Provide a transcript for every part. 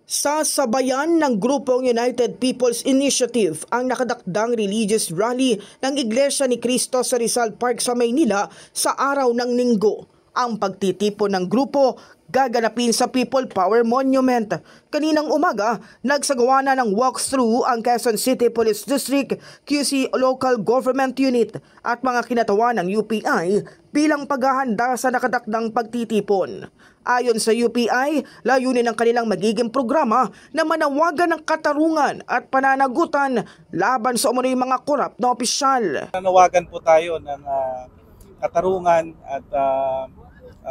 Sasabayan ng grupong United People's Initiative ang nakadakdang religious rally ng Iglesia ni Cristo sa Rizal Park sa Maynila sa araw ng Linggo. Ang pagtitipon ng grupo gaganapin sa People Power Monument. Kaninang umaga, nagsagawa na ng walkthrough ang Quezon City Police District, QC Local Government Unit at mga kinatawan ng UPI bilang paghahanda sa nakadakdang pagtitipon. Ayon sa UPI, layunin ng kanilang magiging programa na manawagan ng katarungan at pananagutan laban sa umunoy mga korap na opisyal. Nanawagan po tayo ng katarungan at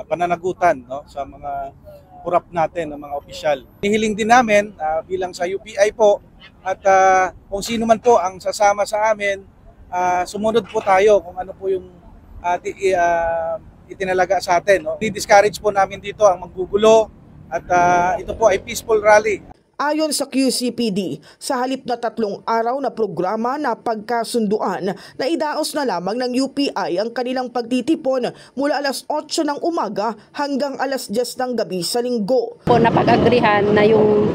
pananagutan, no, sa mga korap natin, ng mga opisyal. Hihiling din namin bilang sa UPI po at kung sino man po ang sasama sa amin, sumunod po tayo kung ano po yung itinalaga sa atin. No? I-discourage po namin dito ang maggugulo at ito po ay peaceful rally. Ayon sa QCPD, sa halip na 3 araw na programa na pagkasunduan na idaos na lamang ng UPI ang kanilang pagtitipon mula alas 8 ng umaga hanggang alas 10 ng gabi sa Linggo. Napag-agrihan na yung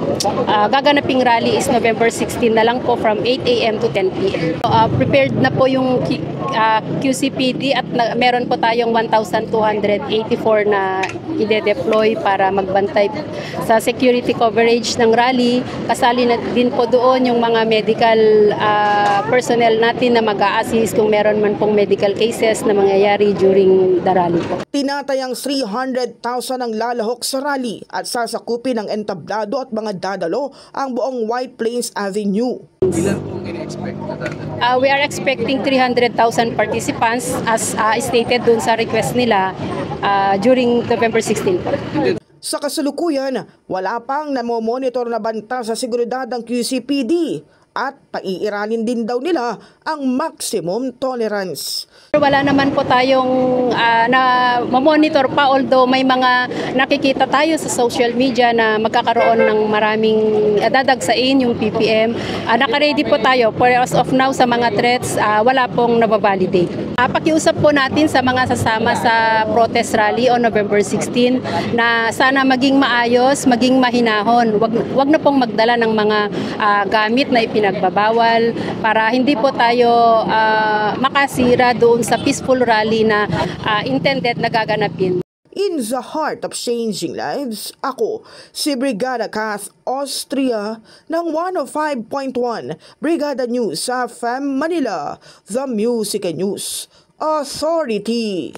gaganaping rally is November 16 na lang po from 8 a.m. to 10 p.m. Prepared na po yung QCPD at meron po tayong 1,284 na ide-deploy para magbantay sa security coverage ng rally. Kasali na din po doon yung mga medical personnel natin na mag-a-assist kung meron man pong medical cases na mangyayari during the rally po. Tinatayang 300,000 ang lalahok sa rally at sasakupin ng entablado at mga dadalo ang buong White Plains Avenue. Ilan pong in-expect na dadalo? We are expecting 300,000 participants as stated doon sa request nila during November 16 po. Sa kasalukuyan, wala pang namomonitor na banta sa seguridad ng QCPD at paiiralin din daw nila ang maximum tolerance. Wala naman po tayong na monitor pa, although may mga nakikita tayo sa social media na magkakaroon ng maraming dadagsain yung PPM. Naka-ready po tayo for as of now sa mga threats, wala pong nababalidate. Pakiusap po natin sa mga sasama sa protest rally on November 16 na sana maging maayos, maging mahinahon. Wag na pong magdala ng mga gamit na ipinagbabawal para hindi po tayo makasira doon sa peaceful rally na intended na gaganapin. In the heart of changing lives, ako si Brigada Kath Austria ng 105.1 Brigada News sa FM Manila, The Music and News Authority.